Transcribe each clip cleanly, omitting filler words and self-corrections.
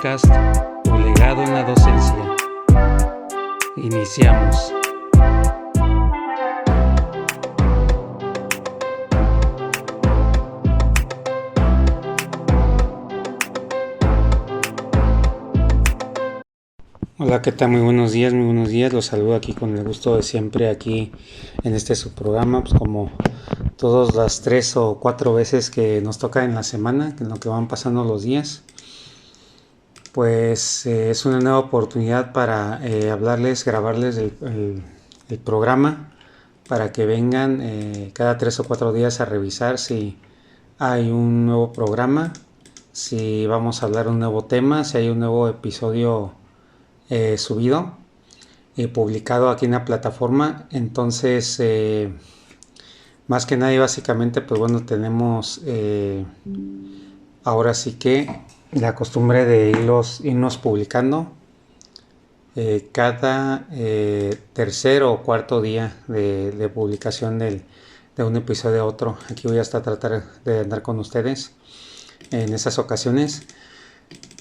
podcast Tu legado en la docencia. Iniciamos. Hola, ¿qué tal? Muy buenos días, muy buenos días. Los saludo aquí con el gusto de siempre aquí en este su programa, pues como todas las 3 o 4 veces que nos toca en la semana, en lo que van pasando los días. Pues es una nueva oportunidad para grabarles el programa para que vengan cada 3 o 4 días a revisar si hay un nuevo programa, si vamos a hablar un nuevo tema, si hay un nuevo episodio subido y publicado aquí en la plataforma. Entonces más que nada y básicamente pues bueno, tenemos ahora sí que la costumbre de irnos publicando cada tercer o cuarto día de publicación de un episodio a otro. Aquí voy hasta tratar de andar con ustedes en esas ocasiones.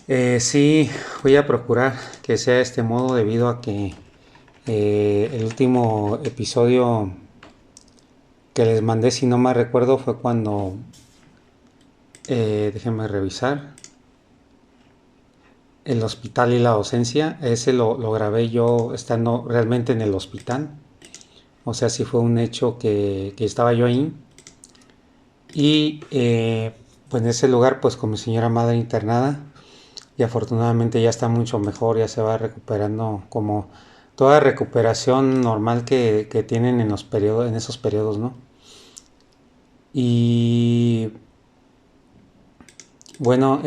Sí, voy a procurar que sea de este modo debido a que el último episodio que les mandé, si no me recuerdo, fue cuando déjenme revisar, el hospital y la docencia. Ese lo grabé yo estando realmente en el hospital, o sea, sí fue un hecho que estaba yo ahí y pues en ese lugar pues con mi señora madre internada, y afortunadamente ya está mucho mejor, ya se va recuperando como toda recuperación normal que tienen en esos periodos, ¿no? Y bueno,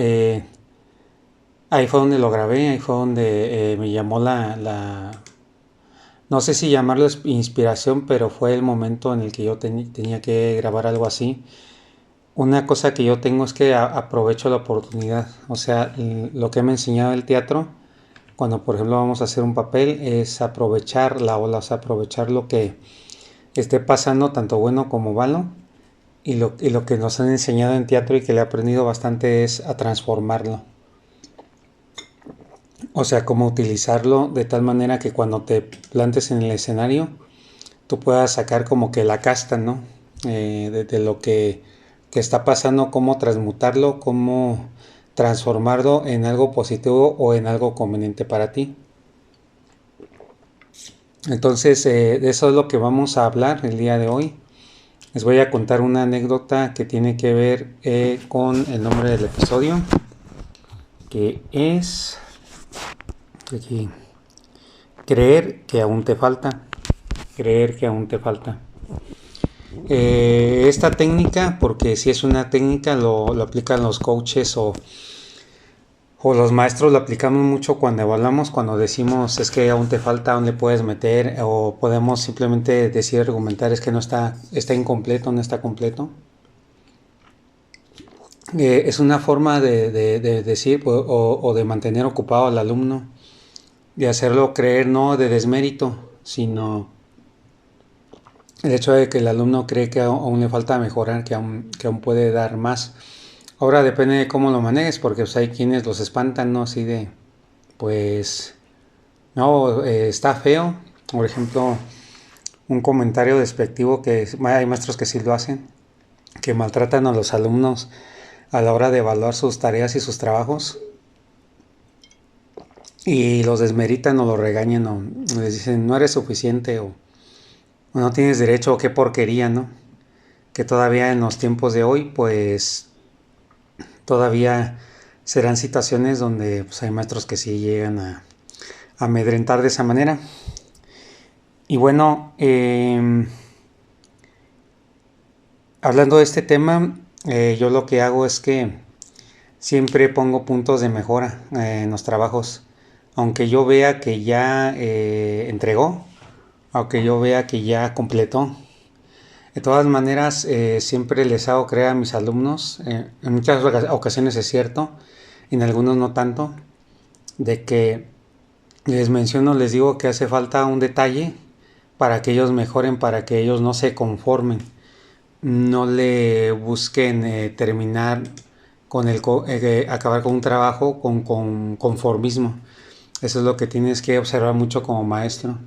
ahí fue donde lo grabé, ahí fue donde me llamó no sé si llamarlo inspiración, pero fue el momento en el que yo tenía que grabar algo así. Una cosa que yo tengo es que aprovecho la oportunidad, o sea, lo que me ha enseñado el teatro, cuando por ejemplo vamos a hacer un papel, es aprovechar la ola, o sea, aprovechar lo que esté pasando, tanto bueno como malo, y lo que nos han enseñado en teatro y que le he aprendido bastante es a transformarlo. O sea, cómo utilizarlo de tal manera que cuando te plantes en el escenario, tú puedas sacar como que la casta, ¿no? De lo que está pasando, cómo transmutarlo, cómo transformarlo en algo positivo o en algo conveniente para ti. Entonces, de eso es lo que vamos a hablar el día de hoy. Les voy a contar una anécdota que tiene que ver con el nombre del episodio, que es aquí, creer que aún te falta. Creer que aún te falta. Esta técnica, porque si es una técnica, lo aplican los coaches o los maestros, lo aplicamos mucho cuando evaluamos, cuando decimos es que aún te falta, aún le puedes meter, o podemos simplemente decir, argumentar, es que no está incompleto, no está completo. Es una forma de decir o de mantener ocupado al alumno, de hacerlo creer, no de desmérito, sino el hecho de que el alumno cree que aún le falta mejorar, que aún puede dar más. Ahora depende de cómo lo manejes, porque pues, hay quienes los espantan, ¿no? Así de, pues, no, está feo. Por ejemplo, un comentario despectivo que hay maestros que sí lo hacen, que maltratan a los alumnos a la hora de evaluar sus tareas y sus trabajos, y los desmeritan o los regañan o les dicen no eres suficiente o no tienes derecho o qué porquería, ¿no? Que todavía en los tiempos de hoy pues todavía serán situaciones donde pues, hay maestros que sí llegan a amedrentar de esa manera. Y bueno, hablando de este tema, yo lo que hago es que siempre pongo puntos de mejora en los trabajos. Aunque yo vea que ya entregó, aunque yo vea que ya completó. De todas maneras, siempre les hago creer a mis alumnos, en muchas ocasiones es cierto, en algunos no tanto, de que les digo que hace falta un detalle para que ellos mejoren, para que ellos no se conformen, no le busquen terminar acabar con un trabajo con conformismo. Eso es lo que tienes que observar mucho como maestro.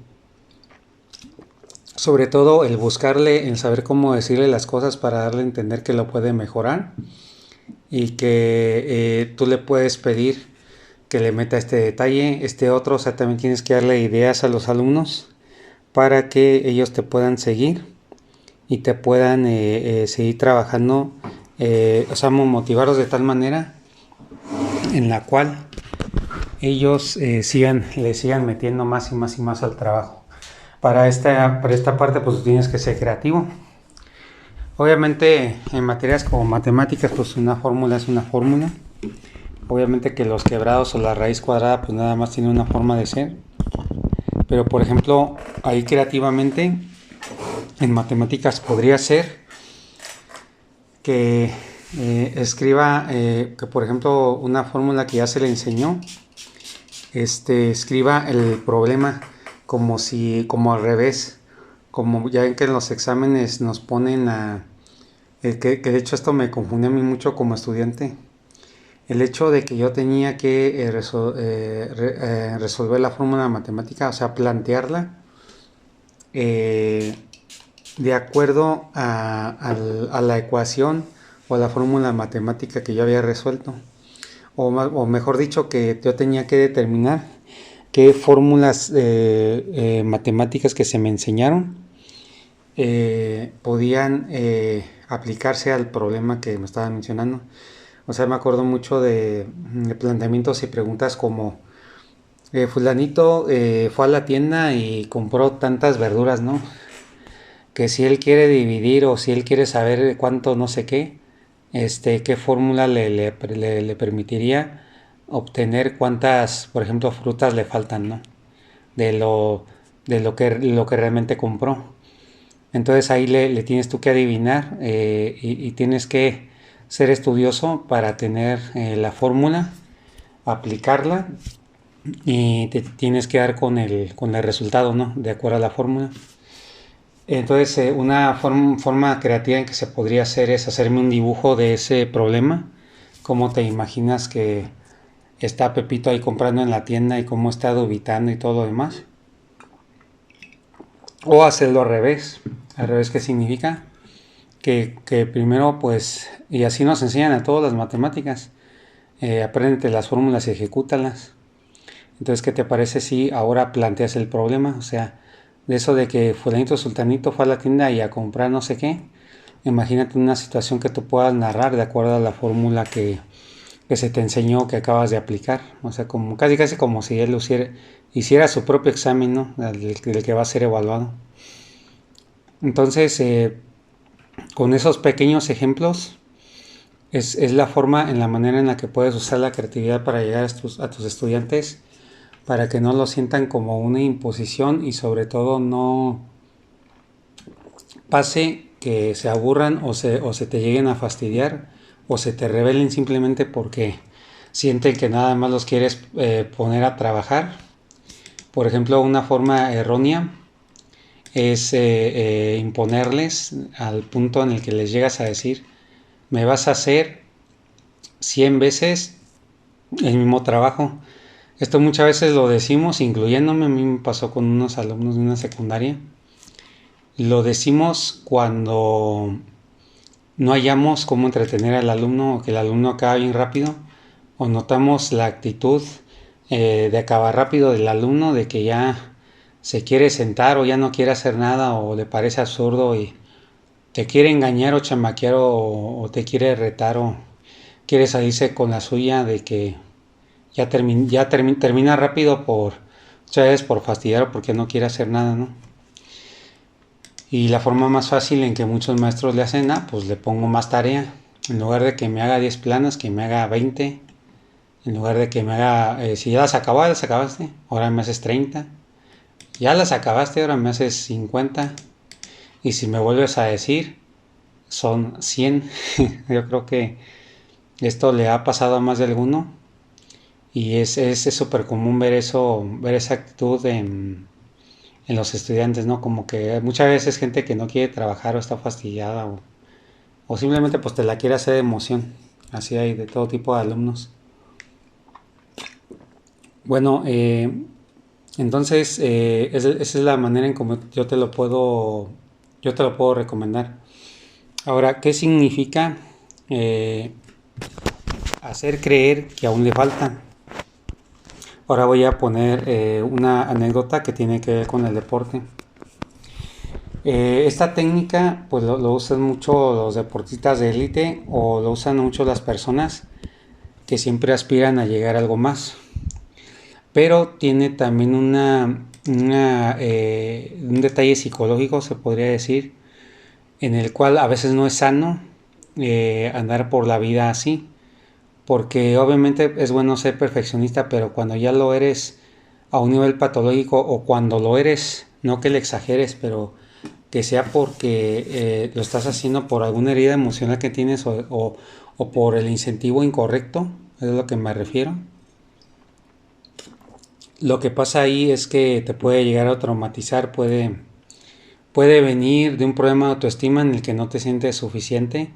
Sobre todo el buscarle, el saber cómo decirle las cosas para darle a entender que lo puede mejorar y que tú le puedes pedir que le meta este detalle, este otro. O sea, también tienes que darle ideas a los alumnos para que ellos te puedan seguir y te puedan seguir trabajando, o sea, motivarlos de tal manera en la cual ellos le sigan metiendo más y más y más al trabajo. Para esta parte pues tienes que ser creativo. Obviamente en materias como matemáticas pues una fórmula es una fórmula. Obviamente que los quebrados o la raíz cuadrada pues nada más tiene una forma de ser. Pero por ejemplo ahí creativamente en matemáticas podría ser que escriba que por ejemplo una fórmula que ya se le enseñó, escriba el problema como al revés, como ya ven que en los exámenes nos ponen que de hecho esto me confundió a mí mucho como estudiante, el hecho de que yo tenía que resolver la fórmula matemática, o sea, plantearla de acuerdo a la ecuación o a la fórmula matemática que yo había resuelto. O mejor dicho, que yo tenía que determinar qué fórmulas matemáticas que se me enseñaron podían aplicarse al problema que me estaba mencionando. O sea, me acuerdo mucho de planteamientos y preguntas como fulanito fue a la tienda y compró tantas verduras, ¿no? Que si él quiere dividir o si él quiere saber cuánto no sé qué, qué fórmula le permitiría obtener cuántas, por ejemplo, frutas le faltan, ¿no? De lo que realmente compró. Entonces ahí le tienes tú que adivinar y tienes que ser estudioso para tener la fórmula, aplicarla y te tienes que dar con el resultado, ¿no? De acuerdo a la fórmula. Entonces, una forma creativa en que se podría hacer es hacerme un dibujo de ese problema. Cómo te imaginas que está Pepito ahí comprando en la tienda y cómo está dubitando y todo lo demás. O hacerlo al revés. Al revés, ¿qué significa? Que primero, pues, y así nos enseñan a todas las matemáticas. Apréndete las fórmulas y ejecútalas. Entonces, ¿qué te parece si ahora planteas el problema? O sea, de eso de que fulanito sultanito fue a la tienda y a comprar no sé qué. Imagínate una situación que tú puedas narrar de acuerdo a la fórmula que se te enseñó, que acabas de aplicar. O sea, como casi como si él hiciera su propio examen, ¿no? Del que va a ser evaluado. Entonces, con esos pequeños ejemplos, es la forma, en la manera en la que puedes usar la creatividad para llegar a tus estudiantes, para que no lo sientan como una imposición y sobre todo no pase que se aburran o se te lleguen a fastidiar o se te rebelen simplemente porque sienten que nada más los quieres poner a trabajar. Por ejemplo, una forma errónea es imponerles al punto en el que les llegas a decir, me vas a hacer 100 veces el mismo trabajo. Esto muchas veces lo decimos, incluyéndome, a mí me pasó con unos alumnos de una secundaria. Lo decimos cuando no hallamos cómo entretener al alumno o que el alumno acabe bien rápido, o notamos la actitud de acabar rápido del alumno, de que ya se quiere sentar o ya no quiere hacer nada o le parece absurdo y te quiere engañar o chamaquear o te quiere retar o quiere salirse con la suya de que termina rápido muchas veces por fastidiar o porque no quiere hacer nada, ¿no? Y la forma más fácil en que muchos maestros le hacen, pues le pongo más tarea. En lugar de que me haga 10 planas, que me haga 20. En lugar de que me haga, si ya las acabaste, ahora me haces 30. Ya las acabaste, ahora me haces 50. Y si me vuelves a decir, son 100. Yo creo que esto le ha pasado a más de alguno. Y es súper común ver esa actitud en los estudiantes, ¿no? Como que muchas veces gente que no quiere trabajar o está fastidiada o simplemente pues te la quiere hacer de emoción. así hay de todo tipo de alumnos. Bueno, entonces esa es la manera en como yo te lo puedo recomendar. Ahora, ¿qué significa eh, hacer creer que aún le falta? Ahora voy a poner una anécdota que tiene que ver con el deporte. Esta técnica pues lo usan mucho los deportistas de élite o lo usan mucho las personas que siempre aspiran a llegar a algo más. Pero tiene también un detalle psicológico, se podría decir, en el cual a veces no es sano andar por la vida así, porque obviamente es bueno ser perfeccionista, pero cuando ya lo eres a un nivel patológico o cuando lo eres, no que le exageres, pero que sea porque lo estás haciendo por alguna herida emocional que tienes o por el incentivo incorrecto, es a lo que me refiero. Lo que pasa ahí es que te puede llegar a traumatizar, puede venir de un problema de autoestima en el que no te sientes suficiente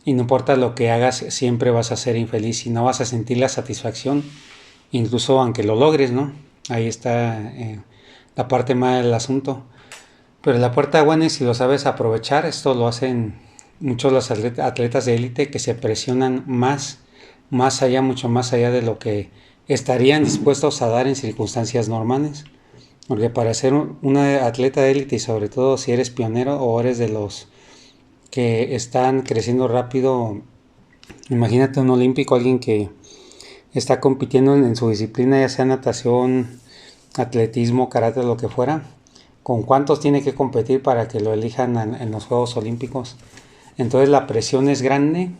y no importa lo que hagas, siempre vas a ser infeliz y no vas a sentir la satisfacción, incluso aunque lo logres, ¿no? Ahí está la parte mala del asunto. Pero la puerta buena es si lo sabes aprovechar, esto lo hacen muchos los atletas de élite que se presionan más allá, mucho más allá de lo que estarían dispuestos a dar en circunstancias normales. Porque para ser un atleta de élite y sobre todo si eres pionero o eres de los que están creciendo rápido, imagínate un olímpico, alguien que está compitiendo en su disciplina, ya sea natación, atletismo, karate, lo que fuera, con cuántos tiene que competir para que lo elijan en los Juegos Olímpicos. Entonces la presión es grande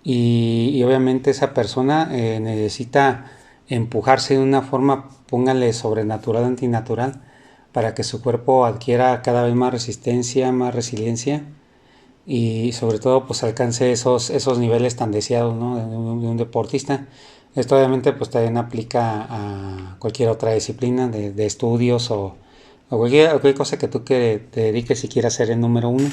y obviamente esa persona necesita empujarse de una forma, póngale sobrenatural, antinatural, para que su cuerpo adquiera cada vez más resistencia, más resiliencia y sobre todo pues alcance esos niveles tan deseados, ¿no? de un deportista. Esto obviamente pues también aplica a cualquier otra disciplina de estudios o cualquier cosa que tú que te dediques si quieras ser el número uno.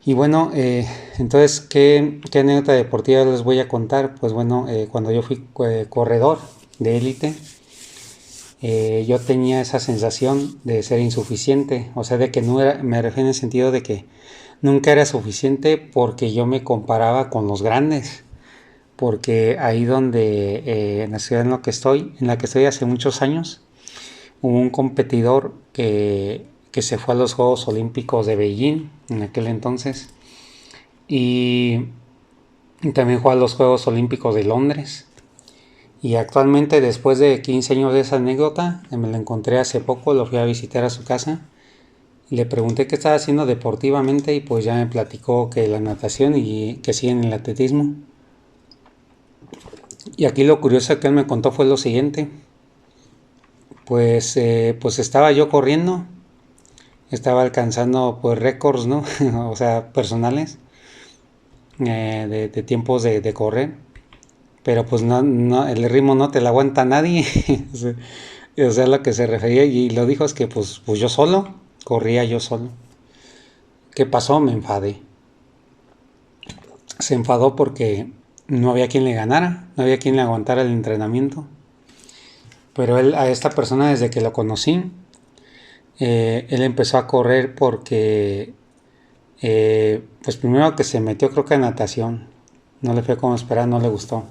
Y bueno, entonces, ¿qué anécdota deportiva les voy a contar? Pues bueno, cuando yo fui corredor de élite, yo tenía esa sensación de ser insuficiente, o sea, de que no era, me refiero en el sentido de que nunca era suficiente porque yo me comparaba con los grandes, porque ahí donde, en la ciudad en la que estoy hace muchos años, hubo un competidor que se fue a los Juegos Olímpicos de Beijing en aquel entonces y también fue a los Juegos Olímpicos de Londres. Y actualmente, después de 15 años de esa anécdota, me la encontré hace poco, lo fui a visitar a su casa. Le pregunté qué estaba haciendo deportivamente y pues ya me platicó que la natación y que sigue en el atletismo. Y aquí lo curioso que él me contó fue lo siguiente. Pues estaba yo corriendo, estaba alcanzando pues récords, ¿no? O sea, personales de tiempos de correr. Pero pues el ritmo no te lo aguanta nadie. O sea, lo que se refería y lo dijo es que pues yo solo, corría yo solo. ¿Qué pasó? Me enfadé. Se enfadó porque no había quien le ganara, no había quien le aguantara el entrenamiento. Pero él, a esta persona desde que lo conocí, él empezó a correr porque, pues primero que se metió creo que a natación, no le fue como esperaba, no le gustó.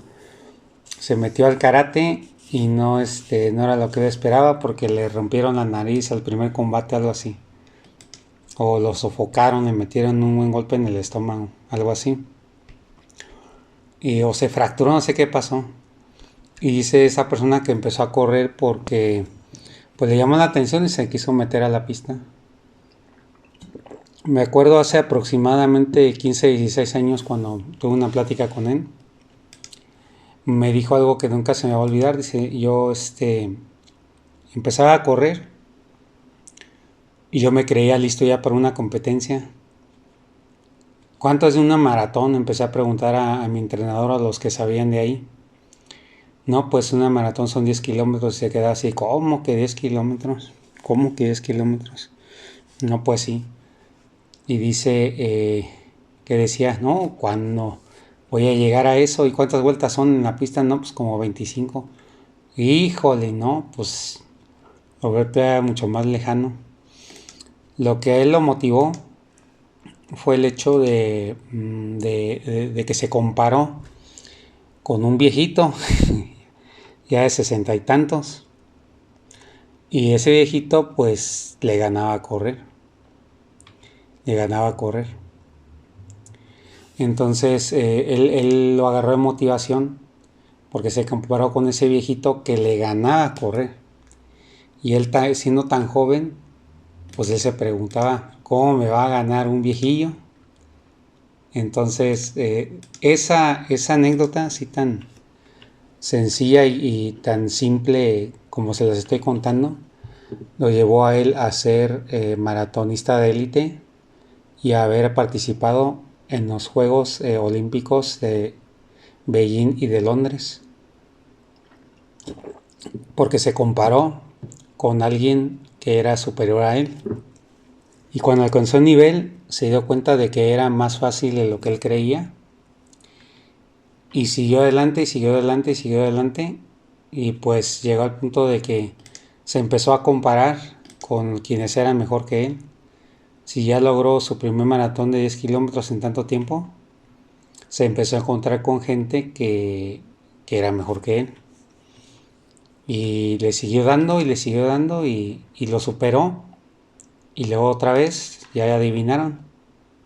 Se metió al karate y no era lo que él esperaba porque le rompieron la nariz al primer combate, algo así. O lo sofocaron, le metieron un buen golpe en el estómago, algo así. O se fracturó, no sé qué pasó. Y dice esa persona que empezó a correr porque pues le llamó la atención y se quiso meter a la pista. Me acuerdo hace aproximadamente 15, 16 años cuando tuve una plática con él. Me dijo algo que nunca se me va a olvidar. Dice, yo empezaba a correr y yo me creía listo ya para una competencia. ¿Cuánto es de una maratón? Empecé a preguntar a mi entrenador, a los que sabían de ahí. No, pues una maratón son 10 kilómetros y se queda así, ¿cómo que 10 kilómetros? ¿Cómo que 10 kilómetros? No, pues sí. Y dice que decía, no, cuando voy a llegar a eso. ¿Y cuántas vueltas son en la pista? No, pues como 25. Híjole, no, pues lo veo todavía mucho más lejano. Lo que a él lo motivó fue el hecho de que se comparó con un viejito, ya de 60 y tantos, y ese viejito pues le ganaba a correr, le ganaba a correr. Entonces él lo agarró de motivación porque se comparó con ese viejito que le ganaba a correr. Y él siendo tan joven, pues él se preguntaba, ¿cómo me va a ganar un viejillo? Entonces esa anécdota así tan sencilla y tan simple como se las estoy contando, lo llevó a él a ser maratonista de élite y a haber participado en los Juegos Olímpicos de Beijing y de Londres, porque se comparó con alguien que era superior a él. Y cuando alcanzó el nivel, se dio cuenta de que era más fácil de lo que él creía. Y siguió adelante, y siguió adelante, y siguió adelante. Y pues llegó al punto de que se empezó a comparar con quienes eran mejor que él. Si ya logró su primer maratón de 10 kilómetros en tanto tiempo, se empezó a encontrar con gente que era mejor que él. Y le siguió dando y le siguió dando y lo superó. Y luego otra vez, ya adivinaron,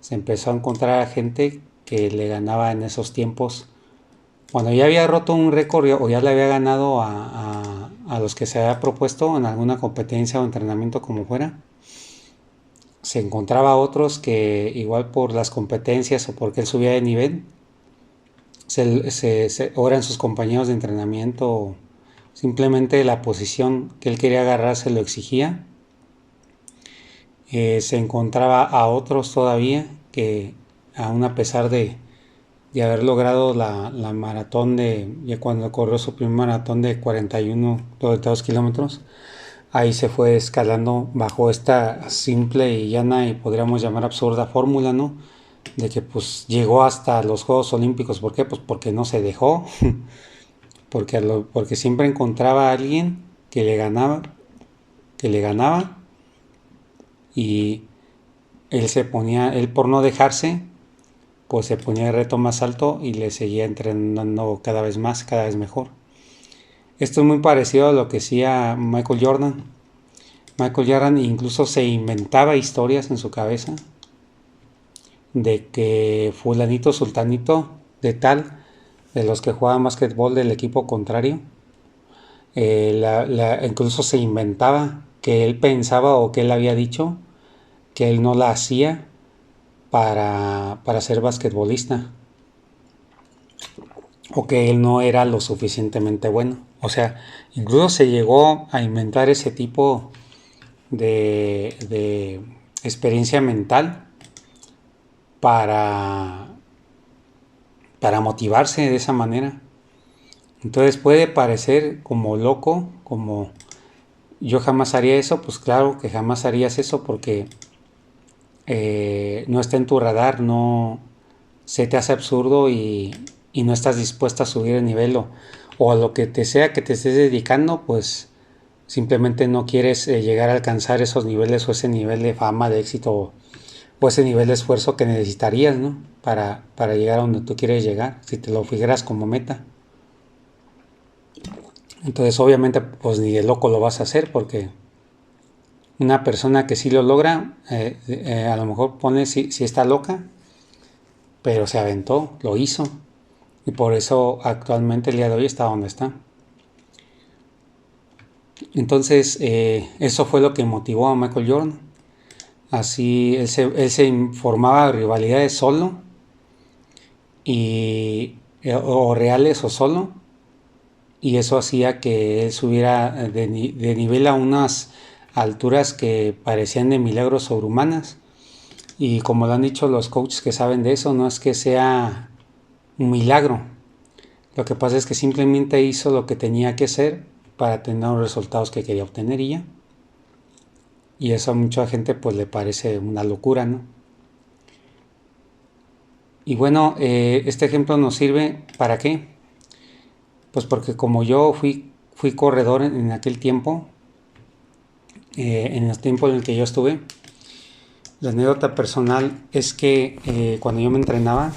se empezó a encontrar a gente que le ganaba en esos tiempos. Cuando ya había roto un récord o ya le había ganado a los que se había propuesto en alguna competencia o entrenamiento como fuera, se encontraba otros que igual por las competencias o porque él subía de nivel, o eran sus compañeros de entrenamiento o simplemente la posición que él quería agarrar se lo exigía. Se encontraba a otros todavía que aún a pesar de haber logrado la maratón ya cuando corrió su primer maratón de 41,2 kilómetros, ahí se fue escalando bajo esta simple y llana y podríamos llamar absurda fórmula, ¿no? De que pues llegó hasta los Juegos Olímpicos. ¿Por qué? Pues porque no se dejó, porque siempre encontraba a alguien que le ganaba y él por no dejarse, pues se ponía el reto más alto y le seguía entrenando cada vez más, cada vez mejor. Esto es muy parecido a lo que hacía Michael Jordan. Michael Jordan incluso se inventaba historias en su cabeza de que fulanito, sultanito de tal, de los que jugaban básquetbol del equipo contrario, incluso se inventaba que él pensaba o que él había dicho que él no la hacía para ser basquetbolista o que él no era lo suficientemente bueno. O sea, incluso se llegó a inventar ese tipo de experiencia mental para, para motivarse de esa manera. Entonces puede parecer como loco, como yo jamás haría eso. Pues claro que jamás harías eso porque no está en tu radar, no se te hace absurdo y no estás dispuesta a subir el nivel o a lo que te sea que te estés dedicando, pues simplemente no quieres llegar a alcanzar esos niveles o ese nivel de fama, de éxito o ese nivel de esfuerzo que necesitarías, ¿no? Para llegar a donde tú quieres llegar, si te lo fijaras como meta. Entonces obviamente pues ni de loco lo vas a hacer porque una persona que sí lo logra, a lo mejor pone si está loca, pero se aventó, lo hizo. Y por eso actualmente el día de hoy está donde está. Entonces eso fue lo que motivó a Michael Jordan. Así él se informaba de rivalidades solo o reales o solo, y eso hacía que él subiera de nivel a unas alturas que parecían de milagros sobrehumanas. Y como lo han dicho los coaches que saben de eso, no es que sea un milagro. Lo que pasa es que simplemente hizo lo que tenía que hacer para tener los resultados que quería obtener y ya. Y eso a mucha gente pues le parece una locura, ¿no? Y bueno, este ejemplo nos sirve ¿para qué? Pues porque como yo fui corredor en aquel tiempo, en el tiempo en el que yo estuve, la anécdota personal es que cuando yo me entrenaba,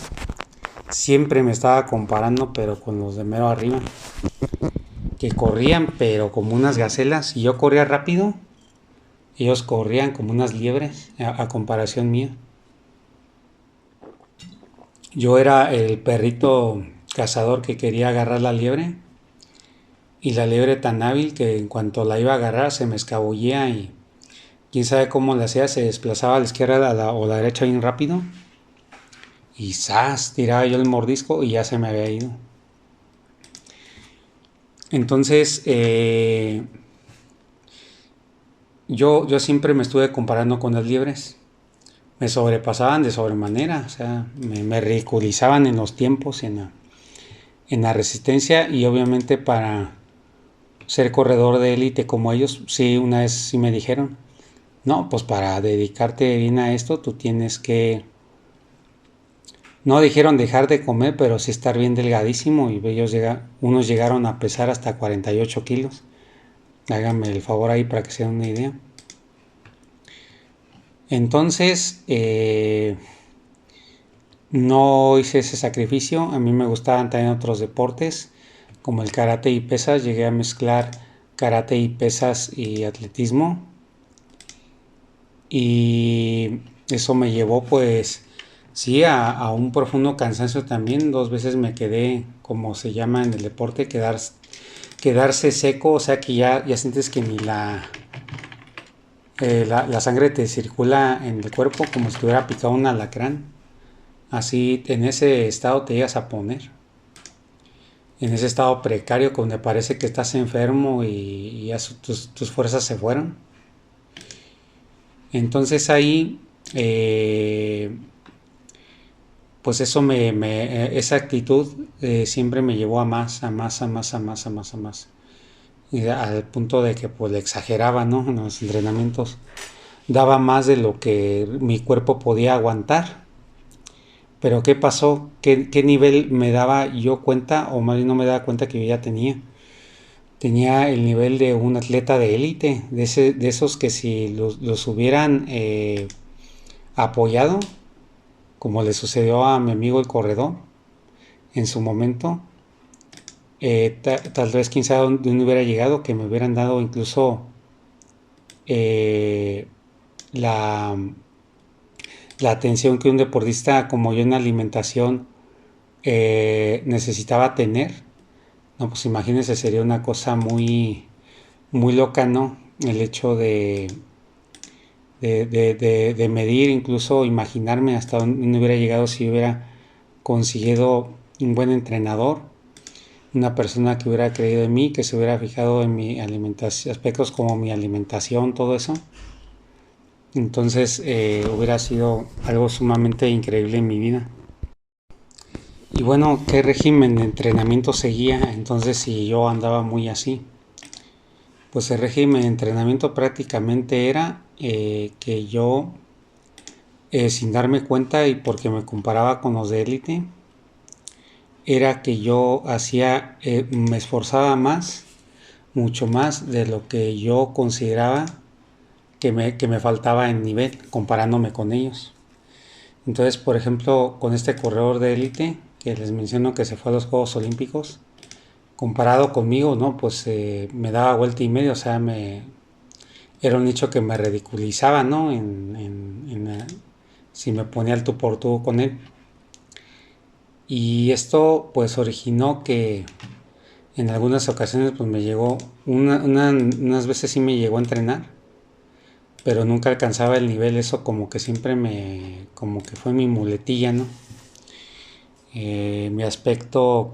siempre me estaba comparando, pero con los de mero arriba, que corrían, pero como unas gacelas, y yo corría rápido, ellos corrían como unas liebres, a comparación mía. Yo era el perrito cazador que quería agarrar la liebre, y la liebre tan hábil que en cuanto la iba a agarrar se me escabullía y quién sabe cómo la hacía, se desplazaba a la izquierda o la derecha bien rápido y ¡zas! Tiraba yo el mordisco y ya se me había ido. Entonces, yo siempre me estuve comparando con las liebres. Me sobrepasaban de sobremanera, o sea, me ridiculizaban en los tiempos, en la resistencia, y obviamente para ser corredor de élite como ellos, sí, una vez sí me dijeron, no, pues para dedicarte bien a esto, tú tienes que, no dijeron dejar de comer, pero sí estar bien delgadísimo, y unos llegaron a pesar hasta 48 kilos. Háganme el favor ahí para que se den una idea. Entonces, no hice ese sacrificio. A mí me gustaban también otros deportes, como el karate y pesas. Llegué a mezclar karate y pesas y atletismo. Y eso me llevó, pues, sí, a un profundo cansancio también. 2 veces me quedé, como se llama en el deporte, quedarse seco. O sea que ya sientes que ni la sangre te circula en el cuerpo como si te hubiera picado un alacrán. Así, en ese estado te llegas a poner. En ese estado precario donde parece que estás enfermo y ya tus fuerzas se fueron. Entonces ahí, pues esa actitud siempre me llevó a más, a más, a más, a más, a más, a más. Y al punto de que pues le exageraba, ¿no? En los entrenamientos daba más de lo que mi cuerpo podía aguantar. Pero ¿qué pasó? ¿Qué nivel me daba yo cuenta? O más bien no me daba cuenta que yo ya tenía. Tenía el nivel de un atleta de élite, de esos que si los hubieran apoyado, como le sucedió a mi amigo el corredor en su momento, tal vez quién sabe dónde hubiera llegado, que me hubieran dado incluso eh, la, la atención que un deportista como yo en alimentación necesitaba tener. No, pues imagínense, sería una cosa muy, muy loca, ¿no? El hecho de medir, incluso imaginarme hasta dónde hubiera llegado si hubiera conseguido un buen entrenador, una persona que hubiera creído en mí, que se hubiera fijado en mi alimentación, aspectos como mi alimentación, todo eso. Entonces hubiera sido algo sumamente increíble en mi vida. Y bueno, ¿qué régimen de entrenamiento seguía? Entonces, si yo andaba muy así, pues el régimen de entrenamiento prácticamente era que yo, sin darme cuenta y porque me comparaba con los de élite, era que yo me esforzaba más, mucho más de lo que yo consideraba que me faltaba en nivel, comparándome con ellos. Entonces, por ejemplo, con este corredor de élite, que les menciono que se fue a los Juegos Olímpicos, comparado conmigo, ¿no? Pues me daba vuelta y media, o sea, era un hecho que me ridiculizaba, ¿no? Si me ponía el tú por tú con él. Y esto pues originó que en algunas ocasiones pues me llegó, unas veces sí me llegó a entrenar, pero nunca alcanzaba el nivel. Eso como que siempre como que fue mi muletilla, ¿no? Mi aspecto,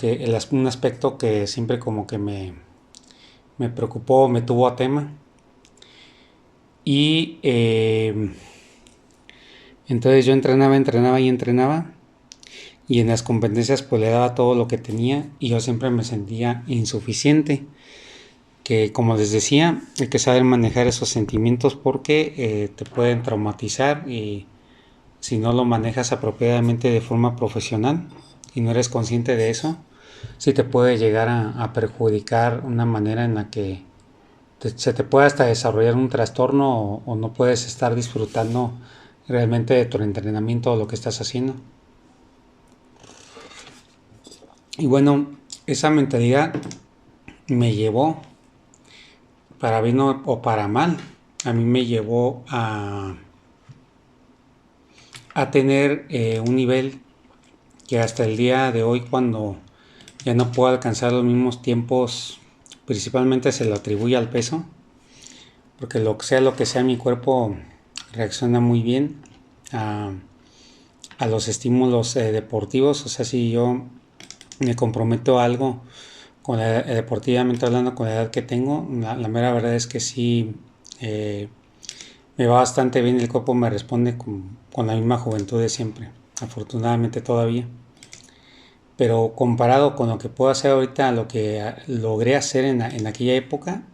un aspecto que siempre como que me preocupó, me tuvo a tema. Y entonces yo entrenaba y entrenaba. Y en las competencias pues le daba todo lo que tenía y yo siempre me sentía insuficiente. Que como les decía, hay que saber manejar esos sentimientos porque te pueden traumatizar si no lo manejas apropiadamente de forma profesional y no eres consciente de eso, sí te puede llegar a perjudicar una manera en la que se te puede hasta desarrollar un trastorno o no puedes estar disfrutando realmente de tu entrenamiento o lo que estás haciendo. Y bueno, esa mentalidad me llevó, para bien o para mal, a mí me llevó a tener un nivel que hasta el día de hoy, cuando ya no puedo alcanzar los mismos tiempos, principalmente se lo atribuye al peso, porque lo que sea mi cuerpo reacciona muy bien a los estímulos deportivos. O sea, si yo me comprometo a algo deportivamente hablando, con la edad que tengo, la mera verdad es que sí me va bastante bien, el cuerpo me responde con la misma juventud de siempre, afortunadamente todavía. Pero comparado con lo que puedo hacer ahorita, lo que logré hacer en aquella época,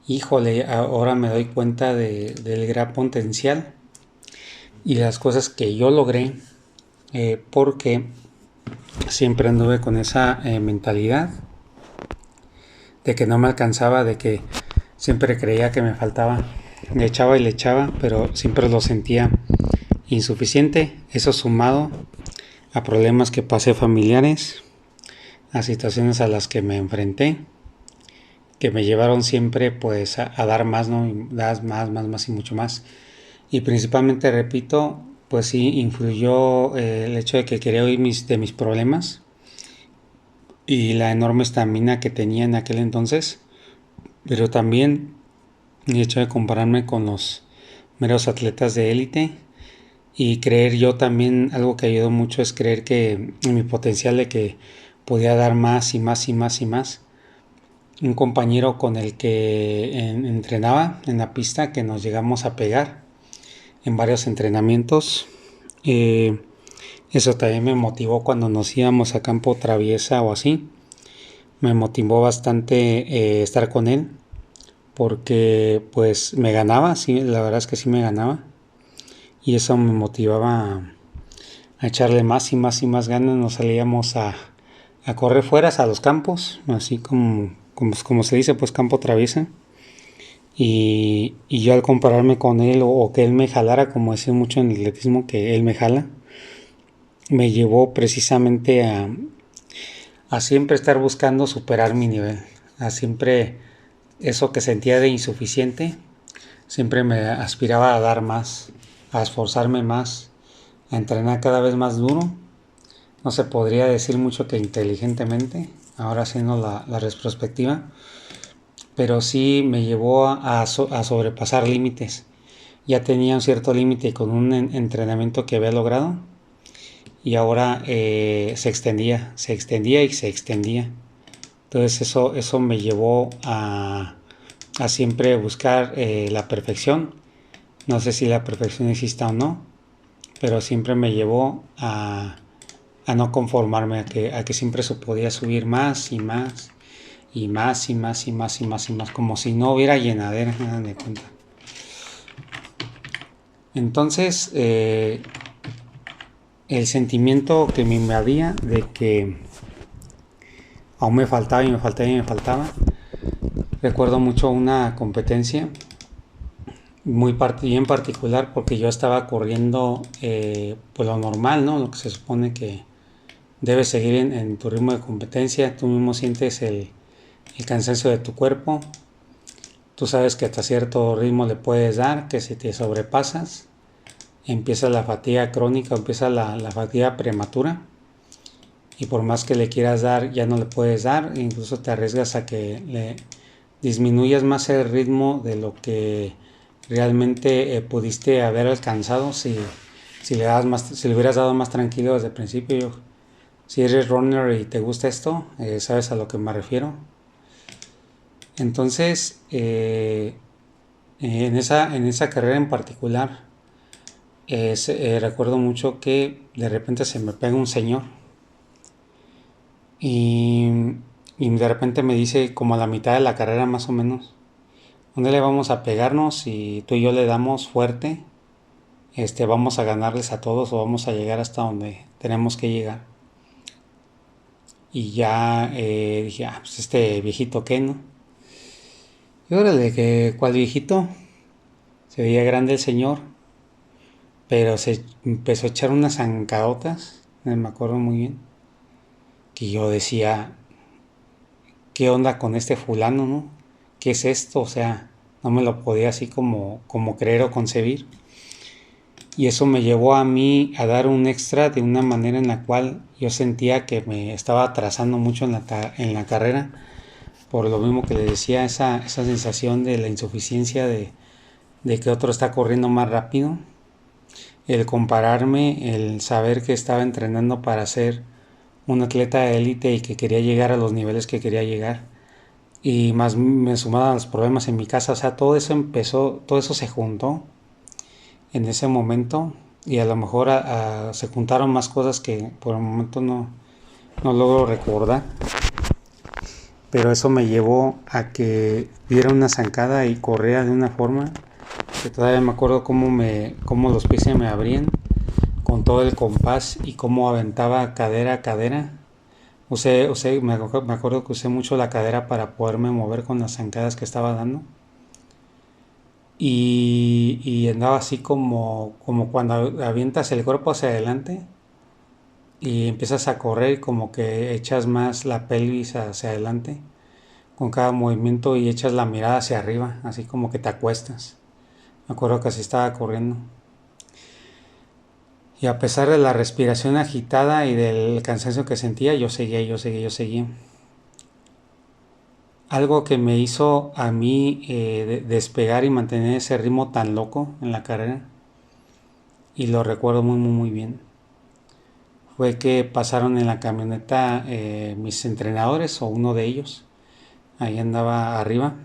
híjole, ahora me doy cuenta del gran potencial y las cosas que yo logré, porque siempre anduve con esa mentalidad de que no me alcanzaba, de que siempre creía que me faltaba. Le echaba y le echaba, pero siempre lo sentía insuficiente. Eso sumado a problemas que pasé familiares, a situaciones a las que me enfrenté, que me llevaron siempre pues a dar más, ¿no? Y das más y mucho más. Y principalmente, repito, pues sí influyó el hecho de que quería huir de mis problemas y la enorme estamina que tenía en aquel entonces, pero también el hecho de compararme con los meros atletas de élite y creer yo también, algo que ayudó mucho es creer que en mi potencial de que podía dar más y más y más y más. Un compañero con el que entrenaba en la pista, que nos llegamos a pegar en varios entrenamientos, eso también me motivó cuando nos íbamos a campo traviesa o así. Me motivó bastante estar con él, porque pues me ganaba, sí, la verdad es que sí me ganaba, y eso me motivaba a echarle más y más y más ganas. Nos salíamos a correr fuera a los campos, así como se dice, pues campo traviesa, y yo al compararme con él o que él me jalara, como decía mucho en el atletismo, que él me jala, me llevó precisamente a siempre estar buscando superar mi nivel, a siempre eso que sentía de insuficiente, siempre me aspiraba a dar más, a esforzarme más, a entrenar cada vez más duro. No se podría decir mucho que inteligentemente, ahora haciendo la retrospectiva, pero sí me llevó a sobrepasar límites. Ya tenía un cierto límite con un entrenamiento que había logrado, y ahora se extendía y se extendía. Entonces eso me llevó a siempre buscar la perfección. No sé si la perfección exista o no, pero siempre me llevó a no conformarme, a que siempre se podía subir más y más y más y más y más y más y más, como si no hubiera llenadera, nada de cuenta. Entonces el sentimiento que me invadía de que aún me faltaba y me faltaba y me faltaba. Recuerdo mucho una competencia bien particular, porque yo estaba corriendo pues lo normal, ¿no? Lo que se supone que debes seguir en tu ritmo de competencia. Tú mismo sientes el cansancio de tu cuerpo. Tú sabes que hasta cierto ritmo le puedes dar, que si te sobrepasas, empieza la fatiga crónica, empieza la fatiga prematura. Y por más que le quieras dar, ya no le puedes dar. Incluso te arriesgas a que le disminuyas más el ritmo de lo que realmente pudiste haber alcanzado si le hubieras dado más tranquilo desde el principio. Si eres runner y te gusta esto, sabes a lo que me refiero. Entonces, en esa carrera en particular, recuerdo mucho que de repente se me pega un señor y de repente me dice, como a la mitad de la carrera más o menos: ¿dónde le vamos a pegarnos? Y tú y yo le damos fuerte, vamos a ganarles a todos o vamos a llegar hasta donde tenemos que llegar. Y ya dije, pues este viejito qué, ¿no? Y órale, que cuál viejito, se veía grande el señor, pero se empezó a echar unas zancadotas, me acuerdo muy bien, que yo decía, ¿qué onda con este fulano, no? ¿Qué es esto? O sea, no me lo podía así como creer o concebir. Y eso me llevó a mí a dar un extra de una manera en la cual yo sentía que me estaba atrasando mucho en la carrera, por lo mismo que le decía, esa sensación de la insuficiencia de que otro está corriendo más rápido, el compararme, el saber que estaba entrenando para ser un atleta de élite y que quería llegar a los niveles que quería llegar. Y más me sumaban los problemas en mi casa, o sea, todo eso empezó, todo eso se juntó en ese momento y a lo mejor se juntaron más cosas que por el momento no logro recordar. Pero eso me llevó a que diera una zancada y corriera de una forma que todavía me acuerdo cómo los pies se me abrían con todo el compás y cómo aventaba cadera a cadera. Me acuerdo que usé mucho la cadera para poderme mover con las zancadas que estaba dando. Y andaba así como cuando avientas el cuerpo hacia adelante y empiezas a correr, como que echas más la pelvis hacia adelante con cada movimiento y echas la mirada hacia arriba, así como que te acuestas. Me acuerdo que así estaba corriendo. Y a pesar de la respiración agitada y del cansancio que sentía, yo seguía. Algo que me hizo a mí despegar y mantener ese ritmo tan loco en la carrera, y lo recuerdo muy bien, fue que pasaron en la camioneta mis entrenadores, o uno de ellos, ahí andaba arriba,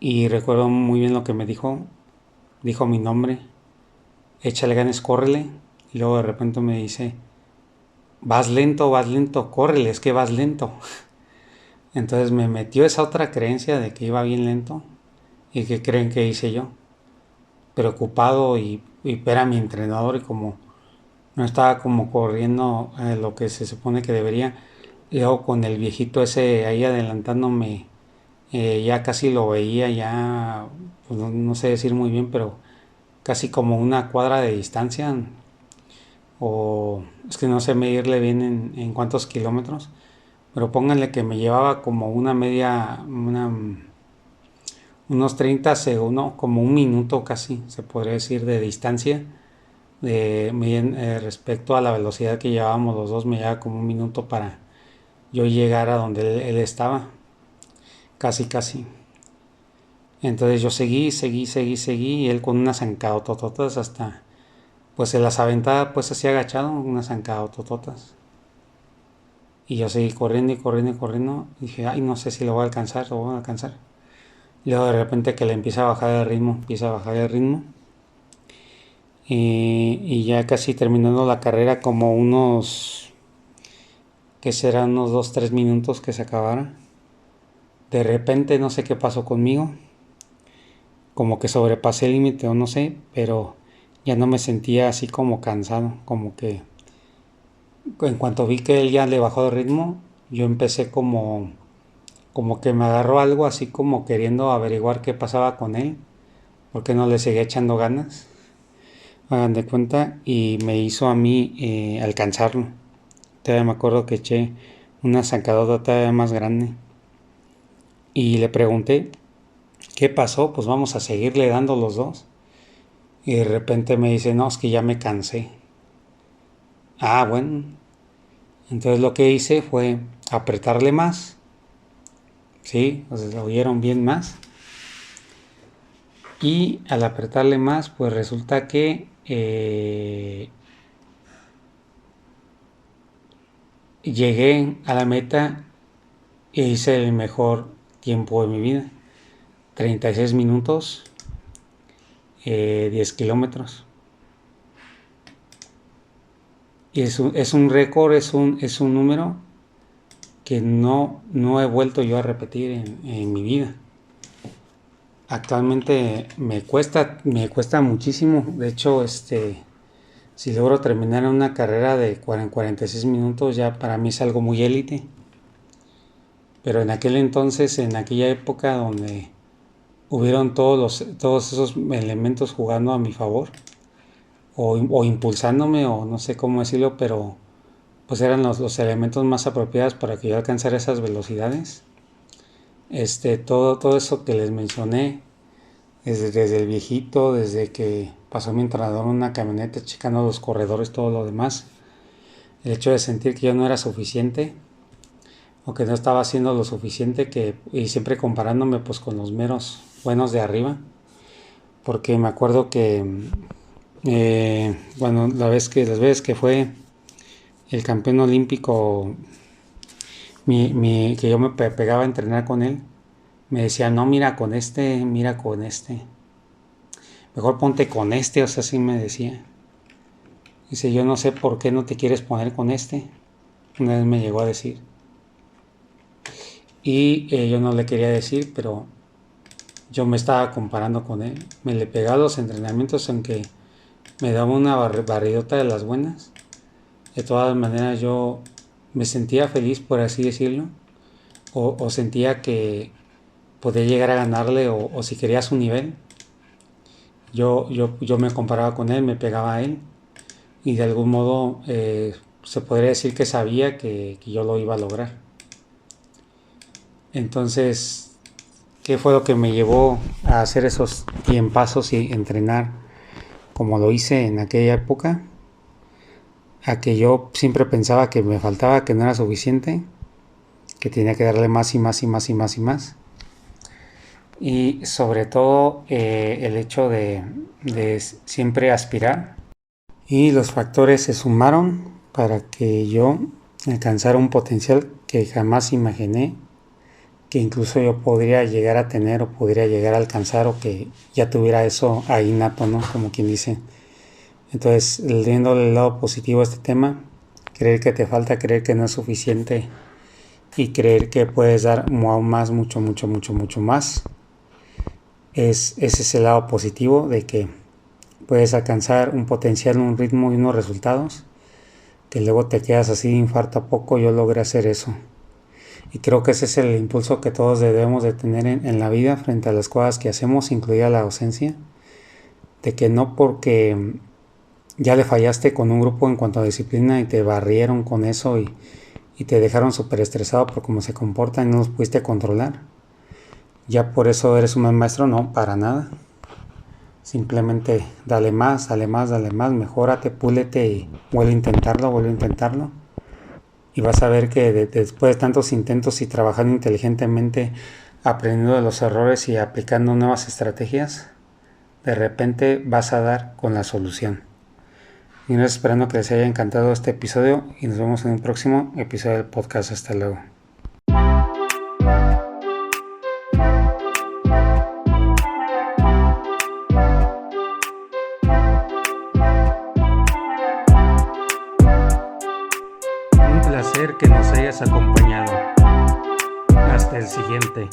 y recuerdo muy bien lo que me dijo mi nombre, échale ganas, córrele, y luego de repente me dice, vas lento, córrele, es que vas lento. Entonces me metió esa otra creencia de que iba bien lento. ¿Y que creen que hice yo? Preocupado y era mi entrenador, y como no estaba como corriendo lo que se supone que debería, y luego con el viejito ese ahí adelantándome, ya casi lo veía, ya pues no sé decir muy bien, pero casi como una cuadra de distancia, o es que no sé medirle bien en cuántos kilómetros, pero pónganle que me llevaba como unos 30 segundos, como un minuto casi, se podría decir, de distancia. Respecto a la velocidad que llevábamos los dos, me llevaba como un minuto para yo llegar a donde él estaba, casi. Entonces yo seguí, y él con unas zancadotototas hasta, pues se las aventaba pues así agachado, unas zancadotototas. Y yo seguí corriendo. Y dije, ay, no sé si lo voy a alcanzar, Y luego de repente que le empieza a bajar el ritmo, y ya casi terminando la carrera, como que serán unos 2-3 minutos que se acabara. De repente no sé qué pasó conmigo, como que sobrepasé el límite o no sé, pero ya no me sentía así como cansado, como que en cuanto vi que él ya le bajó de ritmo, yo empecé como que me agarró algo así como queriendo averiguar qué pasaba con él, porque no le seguía echando ganas, hagan de cuenta, y me hizo a mí alcanzarlo. Todavía me acuerdo que eché una zancadota todavía más grande y le pregunté, ¿qué pasó? Pues vamos a seguirle dando los dos. Y de repente me dice, no, es que ya me cansé. Ah, bueno. Entonces lo que hice fue apretarle más. Sí, o sea, lo oyeron bien, más. Y al apretarle más, pues resulta que llegué a la meta e hice el mejor tiempo de mi vida. 36 minutos, 10 kilómetros. Y es un récord, es un número que no he vuelto yo a repetir en mi vida. Actualmente me cuesta muchísimo. De hecho, si logro terminar una carrera de 46 minutos, ya para mí es algo muy élite. Pero en aquel entonces, en aquella época donde hubieron todos esos elementos jugando a mi favor, o impulsándome, o no sé cómo decirlo, pero pues eran los elementos más apropiados para que yo alcanzara esas velocidades. Todo eso que les mencioné, desde el viejito, desde que pasó mi entrenador en una camioneta checando los corredores, todo lo demás, el hecho de sentir que yo no era suficiente, o que no estaba haciendo lo suficiente, y siempre comparándome pues con los meros buenos de arriba, porque me acuerdo que bueno, las veces que fue el campeón olímpico, que yo me pegaba a entrenar con él, me decía, no, mira con este, mejor ponte con este, o sea, así me decía. Dice, yo no sé por qué no te quieres poner con este. Una vez me llegó a decir. Y yo no le quería decir, pero yo me estaba comparando con él. Me le pegaba los entrenamientos, aunque me daba una barridota de las buenas. De todas maneras yo me sentía feliz, por así decirlo, o sentía que podía llegar a ganarle, o si quería su nivel. Yo me comparaba con él, me pegaba a él, y de algún modo se podría decir que sabía que yo lo iba a lograr. Entonces, ¿qué fue lo que me llevó a hacer esos tiempazos y entrenar como lo hice en aquella época? A que yo siempre pensaba que me faltaba, que no era suficiente, que tenía que darle más y más y más y más y más. Y sobre todo el hecho de siempre aspirar. Y los factores se sumaron para que yo alcanzara un potencial que jamás imaginé, que incluso yo podría llegar a tener, o podría llegar a alcanzar, o que ya tuviera eso ahí nato, ¿no? Como quien dice. Entonces, viéndole el lado positivo a este tema, creer que te falta, creer que no es suficiente, y creer que puedes dar aún más, mucho, mucho, mucho, mucho más, ese es el lado positivo de que puedes alcanzar un potencial, un ritmo y unos resultados que luego te quedas así, infarto poco. Yo logré hacer eso, y creo que ese es el impulso que todos debemos de tener en la vida frente a las cosas que hacemos, incluida la docencia, de que no porque ya le fallaste con un grupo en cuanto a disciplina y te barrieron con eso y te dejaron súper estresado por cómo se comportan y no los pudiste controlar, ya por eso eres un buen maestro. No, para nada. Simplemente dale más, mejórate, púlete y vuelve a intentarlo. Y vas a ver que después de tantos intentos y trabajando inteligentemente, aprendiendo de los errores y aplicando nuevas estrategias, de repente vas a dar con la solución. Y no esperando que les haya encantado este episodio, y nos vemos en un próximo episodio del podcast. Hasta luego. Un placer que nos hayas acompañado. Hasta el siguiente.